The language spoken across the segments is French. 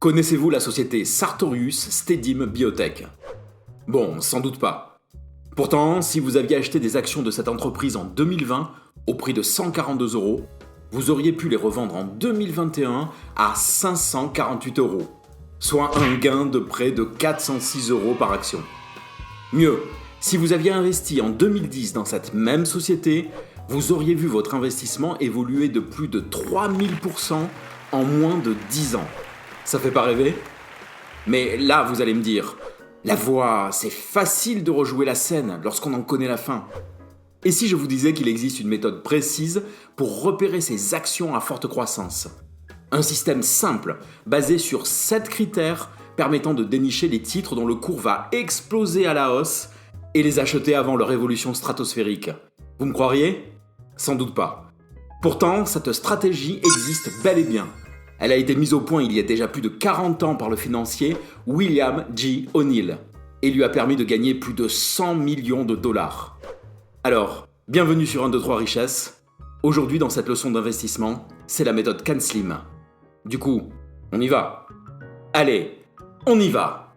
Connaissez-vous la société Sartorius Stedim Biotech ? Bon, sans doute pas. Pourtant, si vous aviez acheté des actions de cette entreprise en 2020 au prix de 142 €, vous auriez pu les revendre en 2021 à 548 €, soit un gain de près de 406 € par action. Mieux, si vous aviez investi en 2010 dans cette même société, vous auriez vu votre investissement évoluer de plus de 3000% en moins de 10 ans. Ça fait pas rêver ? Mais là, vous allez me dire, la voix, c'est facile de rejouer la scène lorsqu'on en connaît la fin. Et si je vous disais qu'il existe une méthode précise pour repérer ces actions à forte croissance ? Un système simple, basé sur 7 critères permettant de dénicher les titres dont le cours va exploser à la hausse et les acheter avant leur évolution stratosphérique. Vous me croiriez ? Sans doute pas. Pourtant, cette stratégie existe bel et bien. Elle a été mise au point il y a déjà plus de 40 ans par le financier William J. O'Neill et lui a permis de gagner plus de 100 millions de dollars. Alors, bienvenue sur 1, 2, 3 Richesses. Aujourd'hui, dans cette leçon d'investissement, c'est la méthode CanSlim. Du coup, on y va. Allez, on y va.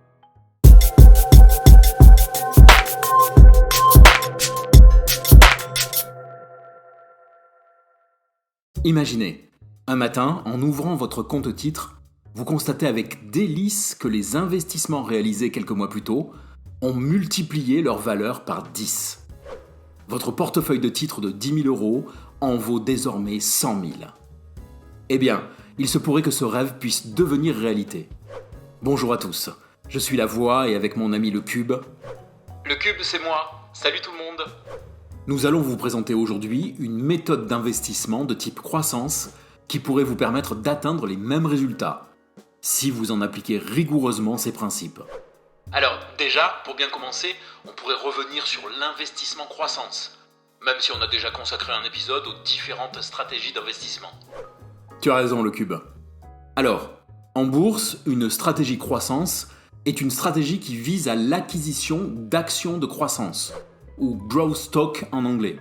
Imaginez, un matin, en ouvrant votre compte titre, vous constatez avec délice que les investissements réalisés quelques mois plus tôt ont multiplié leur valeur par 10. Votre portefeuille de titres de 10 000 € en vaut désormais 100 000. Eh bien, il se pourrait que ce rêve puisse devenir réalité. Bonjour à tous, je suis La Voix et avec mon ami Le Cube... Le Cube, c'est moi. Salut tout le monde. Nous allons vous présenter aujourd'hui une méthode d'investissement de type croissance qui pourrait vous permettre d'atteindre les mêmes résultats, si vous en appliquez rigoureusement ces principes. Alors, déjà, pour bien commencer, on pourrait revenir sur l'investissement croissance, même si on a déjà consacré un épisode aux différentes stratégies d'investissement. Tu as raison, Le Cube. Alors, en bourse, une stratégie croissance est une stratégie qui vise à l'acquisition d'actions de croissance, ou growth stock en anglais,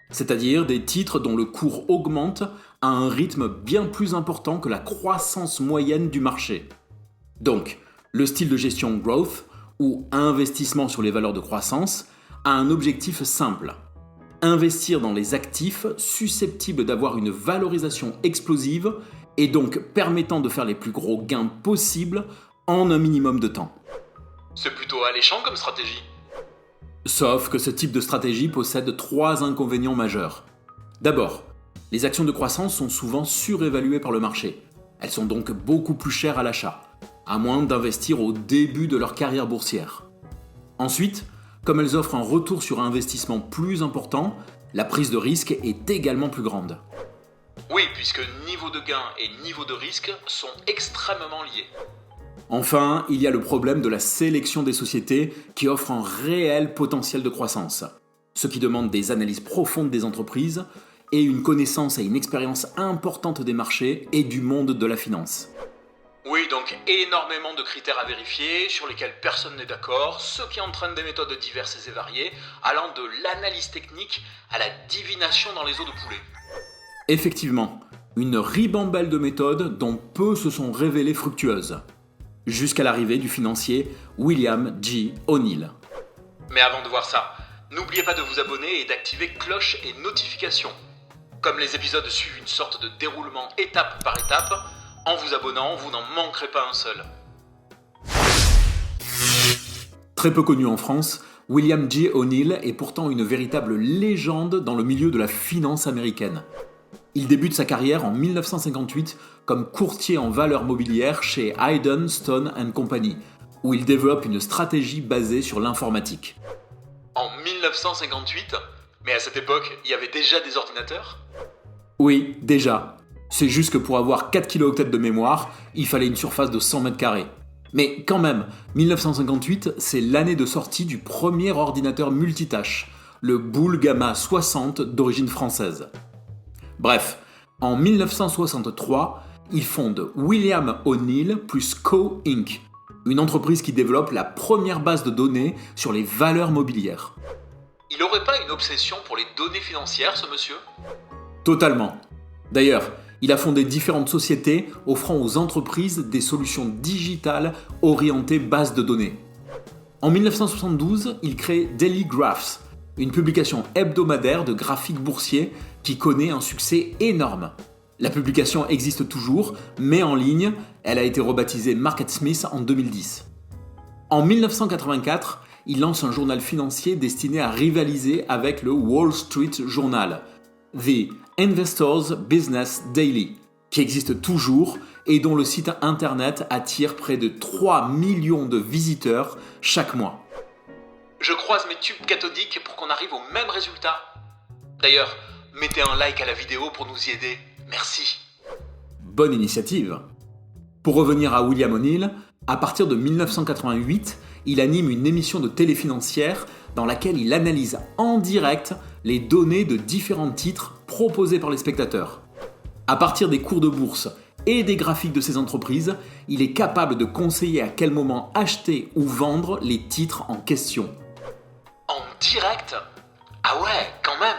c'est-à-dire des titres dont le cours augmente à un rythme bien plus important que la croissance moyenne du marché. Donc, le style de gestion growth, ou investissement sur les valeurs de croissance, a un objectif simple. Investir dans les actifs susceptibles d'avoir une valorisation explosive et donc permettant de faire les plus gros gains possibles en un minimum de temps. C'est plutôt alléchant comme stratégie. Sauf que ce type de stratégie possède 3 inconvénients majeurs. D'abord, les actions de croissance sont souvent surévaluées par le marché. Elles sont donc beaucoup plus chères à l'achat, à moins d'investir au début de leur carrière boursière. Ensuite, comme elles offrent un retour sur investissement plus important, la prise de risque est également plus grande. Oui, puisque niveau de gain et niveau de risque sont extrêmement liés. Enfin, il y a le problème de la sélection des sociétés qui offrent un réel potentiel de croissance, ce qui demande des analyses profondes des entreprises et une connaissance et une expérience importante des marchés et du monde de la finance. Oui, donc énormément de critères à vérifier, sur lesquels personne n'est d'accord, ce qui entraîne des méthodes diverses et variées, allant de l'analyse technique à la divination dans les os de poulet. Effectivement, une ribambelle de méthodes dont peu se sont révélées fructueuses, jusqu'à l'arrivée du financier William J. O'Neill. Mais avant de voir ça, n'oubliez pas de vous abonner et d'activer cloche et notifications. Comme les épisodes suivent une sorte de déroulement étape par étape, en vous abonnant, vous n'en manquerez pas un seul. Très peu connu en France, William J. O'Neill est pourtant une véritable légende dans le milieu de la finance américaine. Il débute sa carrière en 1958 comme courtier en valeurs mobilières chez Hayden Stone & Company, où il développe une stratégie basée sur l'informatique. En 1958 ? Mais à cette époque, il y avait déjà des ordinateurs ? Oui, déjà. C'est juste que pour avoir 4 kilooctets de mémoire, il fallait une surface de 100 mètres carrés. Mais quand même, 1958, c'est l'année de sortie du premier ordinateur multitâche, le Boule Gamma 60 d'origine française. Bref, en 1963, il fonde William O'Neill plus Co. Inc., une entreprise qui développe la première base de données sur les valeurs mobilières. Il aurait pas une obsession pour les données financières, ce monsieur ? Totalement. D'ailleurs, Il a fondé différentes sociétés offrant aux entreprises des solutions digitales orientées base de données. En 1972, il crée Daily Graphs, une publication hebdomadaire de graphiques boursiers qui connaît un succès énorme. La publication existe toujours, mais en ligne, elle a été rebaptisée MarketSmith en 2010. En 1984, il lance un journal financier destiné à rivaliser avec le Wall Street Journal, The Investors Business Daily, qui existe toujours et dont le site internet attire près de 3 millions de visiteurs chaque mois. Je croise mes tubes cathodiques pour qu'on arrive au même résultat. D'ailleurs, mettez un like à la vidéo pour nous y aider. Merci. Bonne initiative. Pour revenir à William O'Neill, à partir de 1988, il anime une émission de télé financière dans laquelle il analyse en direct les données de différents titres proposés par les spectateurs. À partir des cours de bourse et des graphiques de ces entreprises, il est capable de conseiller à quel moment acheter ou vendre les titres en question. En direct ? Ah ouais, quand même.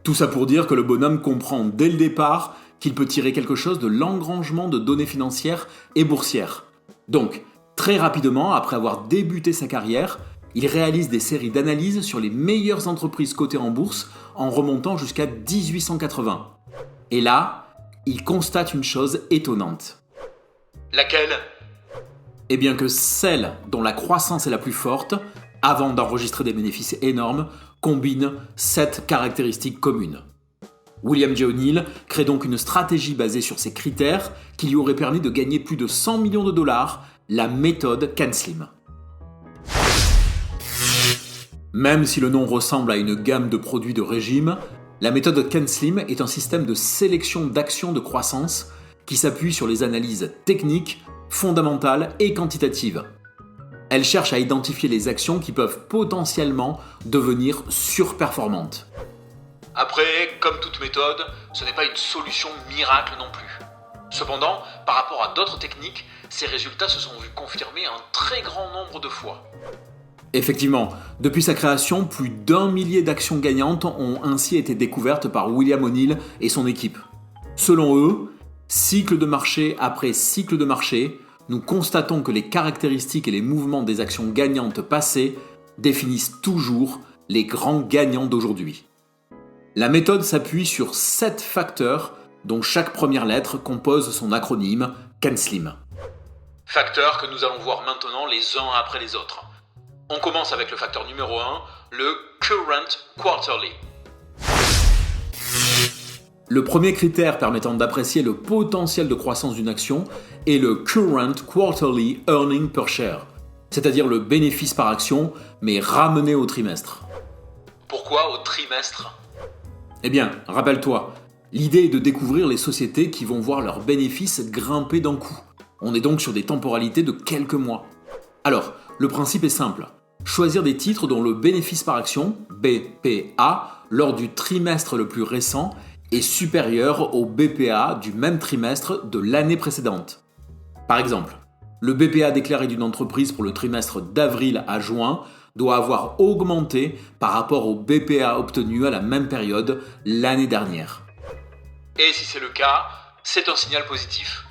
Tout ça pour dire que le bonhomme comprend dès le départ qu'il peut tirer quelque chose de l'engrangement de données financières et boursières. Donc, très rapidement, après avoir débuté sa carrière, il réalise des séries d'analyses sur les meilleures entreprises cotées en bourse en remontant jusqu'à 1880. Et là, il constate une chose étonnante. Laquelle ? Eh bien que celle dont la croissance est la plus forte, avant d'enregistrer des bénéfices énormes, combine 7 caractéristiques communes. William J. O'Neill crée donc une stratégie basée sur ces critères qui lui aurait permis de gagner plus de 100 millions de dollars, la méthode CanSlim. Même si le nom ressemble à une gamme de produits de régime, la méthode CanSlim est un système de sélection d'actions de croissance qui s'appuie sur les analyses techniques, fondamentales et quantitatives. Elle cherche à identifier les actions qui peuvent potentiellement devenir surperformantes. Après, comme toute méthode, ce n'est pas une solution miracle non plus. Cependant, par rapport à d'autres techniques, ces résultats se sont vus confirmés un très grand nombre de fois. Effectivement, depuis sa création, plus d'1 millier d'actions gagnantes ont ainsi été découvertes par William O'Neill et son équipe. Selon eux, cycle de marché après cycle de marché, nous constatons que les caractéristiques et les mouvements des actions gagnantes passées définissent toujours les grands gagnants d'aujourd'hui. La méthode s'appuie sur 7 facteurs dont chaque première lettre compose son acronyme CanSlim. Facteurs que nous allons voir maintenant les uns après les autres. On commence avec le facteur numéro 1, le Current Quarterly. Le premier critère permettant d'apprécier le potentiel de croissance d'une action est le Current Quarterly Earning Per Share, c'est-à-dire le bénéfice par action, mais ramené au trimestre. Pourquoi au trimestre ? Eh bien, rappelle-toi, l'idée est de découvrir les sociétés qui vont voir leurs bénéfices grimper d'un coup. On est donc sur des temporalités de quelques mois. Alors, le principe est simple. Choisir des titres dont le bénéfice par action, BPA, lors du trimestre le plus récent est supérieur au BPA du même trimestre de l'année précédente. Par exemple, le BPA déclaré d'une entreprise pour le trimestre d'avril à juin doit avoir augmenté par rapport au BPA obtenu à la même période l'année dernière. Et si c'est le cas, c'est un signal positif.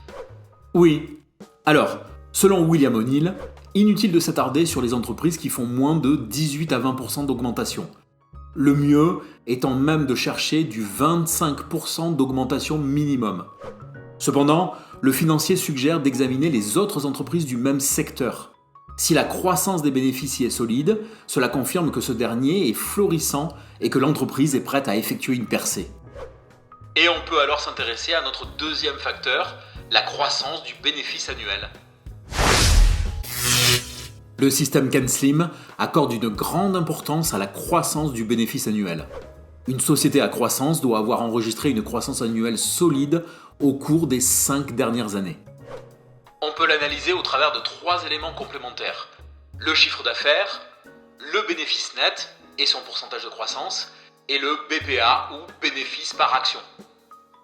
Oui. Alors, selon William O'Neill, inutile de s'attarder sur les entreprises qui font moins de 18 à 20% d'augmentation. Le mieux étant même de chercher du 25% d'augmentation minimum. Cependant, le financier suggère d'examiner les autres entreprises du même secteur. Si la croissance des bénéfices y est solide, cela confirme que ce dernier est florissant et que l'entreprise est prête à effectuer une percée. Et on peut alors s'intéresser à notre deuxième facteur, la croissance du bénéfice annuel. Le système CanSlim accorde une grande importance à la croissance du bénéfice annuel. Une société à croissance doit avoir enregistré une croissance annuelle solide au cours des 5 dernières années. On peut l'analyser au travers de 3 éléments complémentaires. Le chiffre d'affaires, le bénéfice net et son pourcentage de croissance, et le BPA ou bénéfice par action.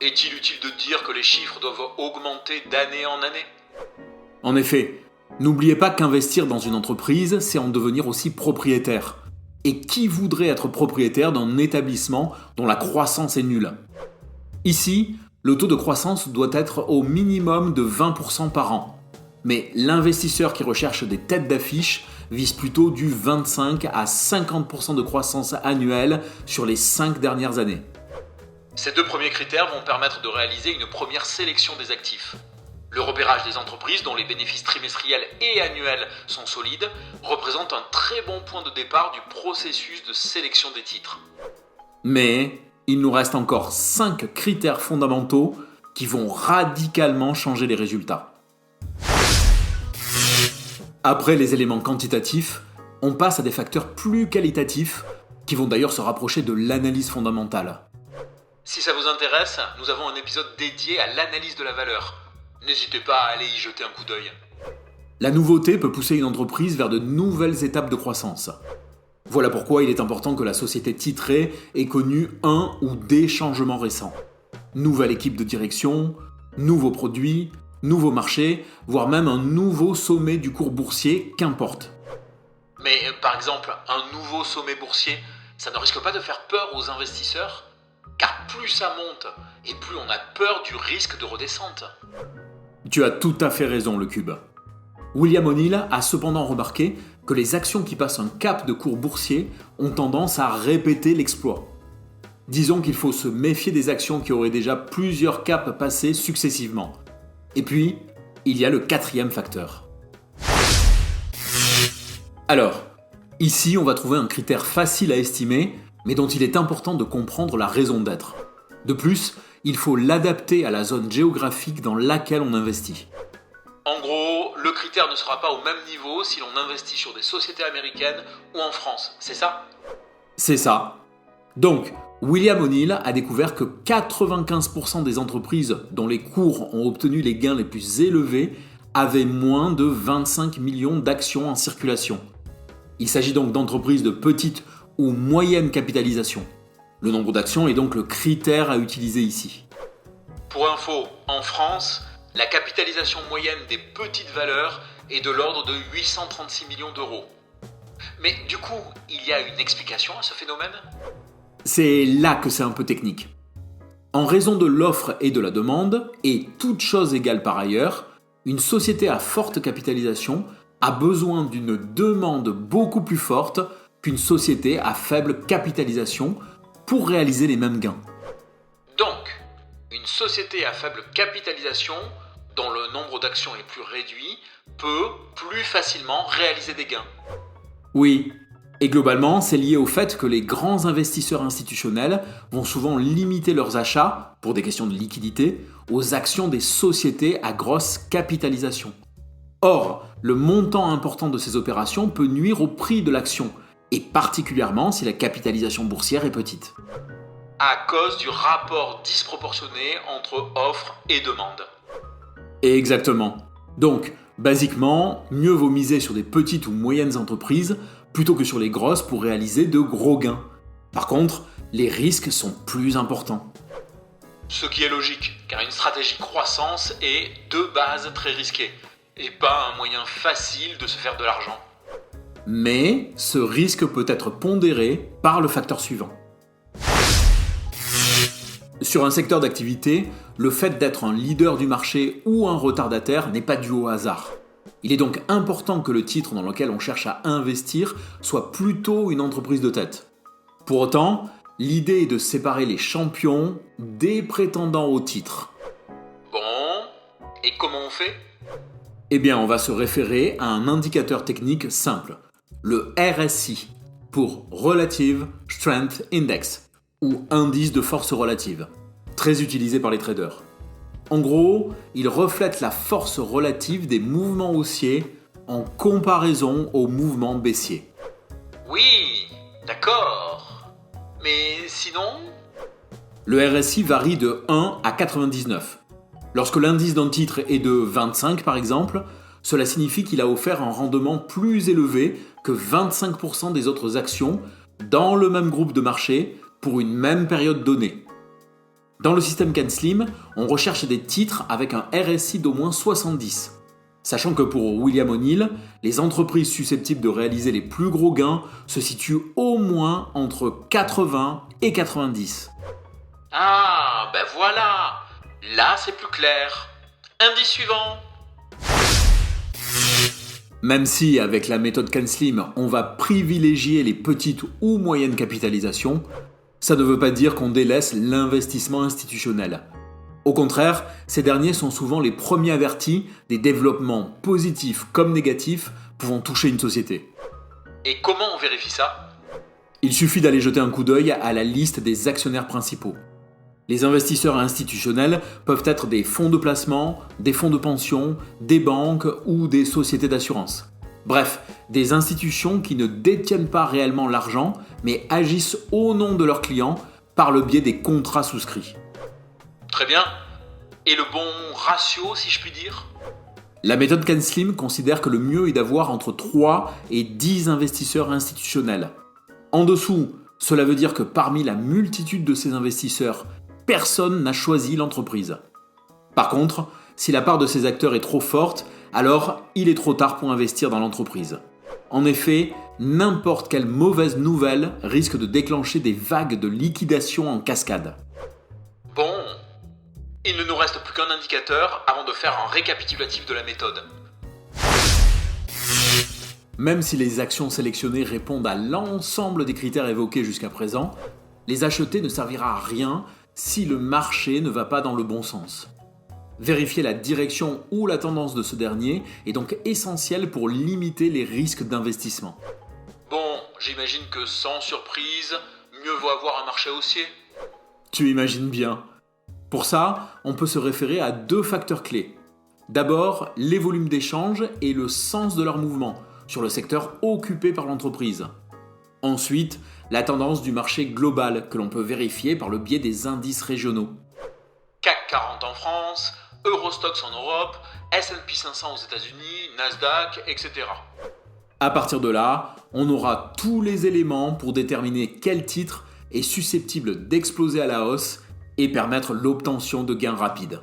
Est-il utile de dire que les chiffres doivent augmenter d'année en année ? En effet, n'oubliez pas qu'investir dans une entreprise, c'est en devenir aussi propriétaire. Et qui voudrait être propriétaire d'un établissement dont la croissance est nulle ? Ici, Le taux de croissance doit être au minimum de 20% par an. Mais l'investisseur qui recherche des têtes d'affiche vise plutôt du 25 à 50% de croissance annuelle sur les 5 dernières années. Ces deux premiers critères vont permettre de réaliser une première sélection des actifs. Le repérage des entreprises dont les bénéfices trimestriels et annuels sont solides représente un très bon point de départ du processus de sélection des titres. Mais il nous reste encore 5 critères fondamentaux qui vont radicalement changer les résultats. Après les éléments quantitatifs, on passe à des facteurs plus qualitatifs qui vont d'ailleurs se rapprocher de l'analyse fondamentale. Si ça vous intéresse, nous avons un épisode dédié à l'analyse de la valeur. N'hésitez pas à aller y jeter un coup d'œil. La nouveauté peut pousser une entreprise vers de nouvelles étapes de croissance. Voilà pourquoi il est important que la société titrée ait connu un ou des changements récents. Nouvelle équipe de direction, nouveaux produits, nouveaux marchés, voire même un nouveau sommet du cours boursier, qu'importe. Mais par exemple, un nouveau sommet boursier, ça ne risque pas de faire peur aux investisseurs ? Car plus ça monte, et plus on a peur du risque de redescente. Tu as tout à fait raison, le Cube. William O'Neill a cependant remarqué que les actions qui passent un cap de cours boursier ont tendance à répéter l'exploit. Disons qu'il faut se méfier des actions qui auraient déjà plusieurs caps passés successivement. Et puis, il y a le 4e facteur. Alors, ici on va trouver un critère facile à estimer, mais dont il est important de comprendre la raison d'être. De plus, il faut l'adapter à la zone géographique dans laquelle on investit. En gros, le critère ne sera pas au même niveau si l'on investit sur des sociétés américaines ou en France, c'est ça ? C'est ça. Donc, William O'Neill a découvert que 95% des entreprises dont les cours ont obtenu les gains les plus élevés avaient moins de 25 millions d'actions en circulation. Il s'agit donc d'entreprises de petite ou moyenne capitalisation. Le nombre d'actions est donc le critère à utiliser ici. Pour info, en France, la capitalisation moyenne des petites valeurs est de l'ordre de 836 millions d'euros. Mais du coup, il y a une explication à ce phénomène ? C'est là que c'est un peu technique. En raison de l'offre et de la demande, et toutes choses égales par ailleurs, une société à forte capitalisation a besoin d'une demande beaucoup plus forte qu'une société à faible capitalisation pour réaliser les mêmes gains. Donc, une société à faible capitalisation, dont le nombre d'actions est plus réduit, peut plus facilement réaliser des gains. Oui, et globalement, c'est lié au fait que les grands investisseurs institutionnels vont souvent limiter leurs achats, pour des questions de liquidité, aux actions des sociétés à grosse capitalisation. Or, le montant important de ces opérations peut nuire au prix de l'action, et particulièrement si la capitalisation boursière est petite. À cause du rapport disproportionné entre offre et demande. Exactement. Donc, basiquement, mieux vaut miser sur des petites ou moyennes entreprises plutôt que sur les grosses pour réaliser de gros gains. Par contre, les risques sont plus importants. Ce qui est logique, car une stratégie croissance est de base très risquée, et pas un moyen facile de se faire de l'argent. Mais ce risque peut être pondéré par le facteur suivant. Sur un secteur d'activité, le fait d'être un leader du marché ou un retardataire n'est pas dû au hasard. Il est donc important que le titre dans lequel on cherche à investir soit plutôt une entreprise de tête. Pour autant, l'idée est de séparer les champions des prétendants au titre. Bon, et comment on fait ? Eh bien, on va se référer à un indicateur technique simple, le RSI, pour Relative Strength Index, ou indice de force relative, très utilisé par les traders. En gros, il reflète la force relative des mouvements haussiers en comparaison aux mouvements baissiers. Oui, d'accord. Mais sinon ? Le RSI varie de 1 à 99. Lorsque l'indice d'un titre est de 25 par exemple, cela signifie qu'il a offert un rendement plus élevé que 25% des autres actions dans le même groupe de marché pour une même période donnée. Dans le système CanSlim, on recherche des titres avec un RSI d'au moins 70. Sachant que pour William O'Neill, les entreprises susceptibles de réaliser les plus gros gains se situent au moins entre 80 et 90. Ah, ben voilà ! Là, c'est plus clair. Indice suivant. Même si, avec la méthode CanSlim, on va privilégier les petites ou moyennes capitalisations, ça ne veut pas dire qu'on délaisse l'investissement institutionnel. Au contraire, ces derniers sont souvent les premiers avertis des développements positifs comme négatifs pouvant toucher une société. Et comment on vérifie ça ? Il suffit d'aller jeter un coup d'œil à la liste des actionnaires principaux. Les investisseurs institutionnels peuvent être des fonds de placement, des fonds de pension, des banques ou des sociétés d'assurance. Bref, des institutions qui ne détiennent pas réellement l'argent, mais agissent au nom de leurs clients par le biais des contrats souscrits. Très bien. Et le bon ratio, si je puis dire ? La méthode CanSlim considère que le mieux est d'avoir entre 3 et 10 investisseurs institutionnels. En dessous, cela veut dire que parmi la multitude de ces investisseurs, personne n'a choisi l'entreprise. Par contre, si la part de ces acteurs est trop forte, alors il est trop tard pour investir dans l'entreprise. En effet, n'importe quelle mauvaise nouvelle risque de déclencher des vagues de liquidation en cascade. Bon, il ne nous reste plus qu'un indicateur avant de faire un récapitulatif de la méthode. Même si les actions sélectionnées répondent à l'ensemble des critères évoqués jusqu'à présent, les acheter ne servira à rien si le marché ne va pas dans le bon sens. Vérifier la direction ou la tendance de ce dernier est donc essentiel pour limiter les risques d'investissement. Bon, j'imagine que sans surprise, mieux vaut avoir un marché haussier. Tu imagines bien. Pour ça, on peut se référer à 2 facteurs clés. D'abord, les volumes d'échange et le sens de leur mouvement sur le secteur occupé par l'entreprise. Ensuite, la tendance du marché global que l'on peut vérifier par le biais des indices régionaux. CAC 40 en France, Eurostoxx en Europe, S&P 500 aux États-Unis, Nasdaq, etc. À partir de là, on aura tous les éléments pour déterminer quel titre est susceptible d'exploser à la hausse et permettre l'obtention de gains rapides.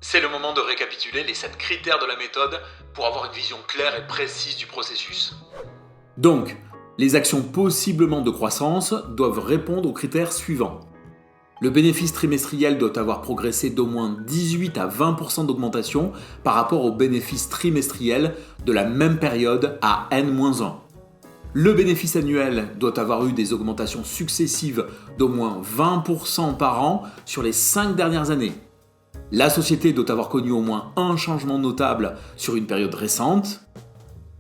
C'est le moment de récapituler les 7 critères de la méthode pour avoir une vision claire et précise du processus. Donc, les actions possiblement de croissance doivent répondre aux critères suivants. Le bénéfice trimestriel doit avoir progressé d'au moins 18 à 20% d'augmentation par rapport au bénéfice trimestriel de la même période à N-1. Le bénéfice annuel doit avoir eu des augmentations successives d'au moins 20% par an sur les 5 dernières années. La société doit avoir connu au moins un changement notable sur une période récente.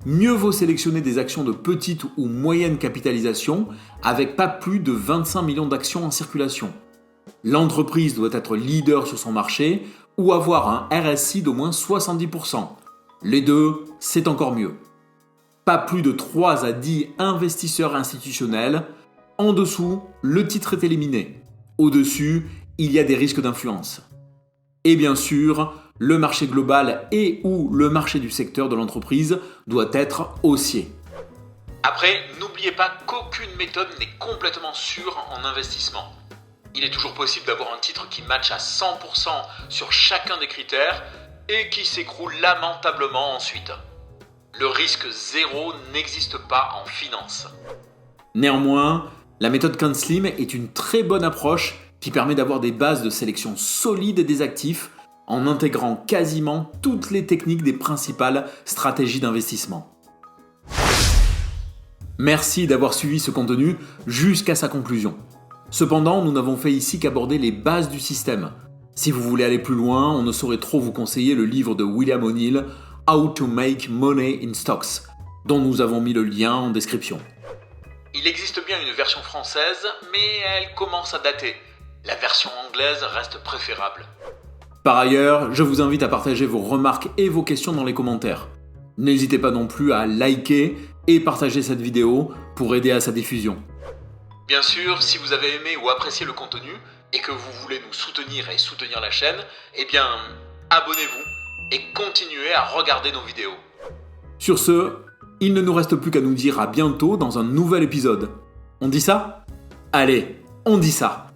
Mieux vaut sélectionner des actions de petite ou moyenne capitalisation avec pas plus de 25 millions d'actions en circulation. L'entreprise doit être leader sur son marché ou avoir un RSI d'au moins 70%. Les deux, c'est encore mieux. Pas plus de 3 à 10 investisseurs institutionnels. En dessous, le titre est éliminé. Au-dessus, il y a des risques d'influence. Et bien sûr, le marché global et ou le marché du secteur de l'entreprise doit être haussier. Après, n'oubliez pas qu'aucune méthode n'est complètement sûre en investissement. Il est toujours possible d'avoir un titre qui matche à 100% sur chacun des critères et qui s'écroule lamentablement ensuite. Le risque zéro n'existe pas en finance. Néanmoins, la méthode CanSlim est une très bonne approche qui permet d'avoir des bases de sélection solides des actifs en intégrant quasiment toutes les techniques des principales stratégies d'investissement. Merci d'avoir suivi ce contenu jusqu'à sa conclusion. Cependant, nous n'avons fait ici qu'aborder les bases du système. Si vous voulez aller plus loin, on ne saurait trop vous conseiller le livre de William O'Neill, How to Make Money in Stocks, dont nous avons mis le lien en description. Il existe bien une version française, mais elle commence à dater. La version anglaise reste préférable. Par ailleurs, je vous invite à partager vos remarques et vos questions dans les commentaires. N'hésitez pas non plus à liker et partager cette vidéo pour aider à sa diffusion. Bien sûr, si vous avez aimé ou apprécié le contenu et que vous voulez nous soutenir et soutenir la chaîne, eh bien, abonnez-vous et continuez à regarder nos vidéos. Sur ce, il ne nous reste plus qu'à nous dire à bientôt dans un nouvel épisode. On dit ça ? Allez, on dit ça.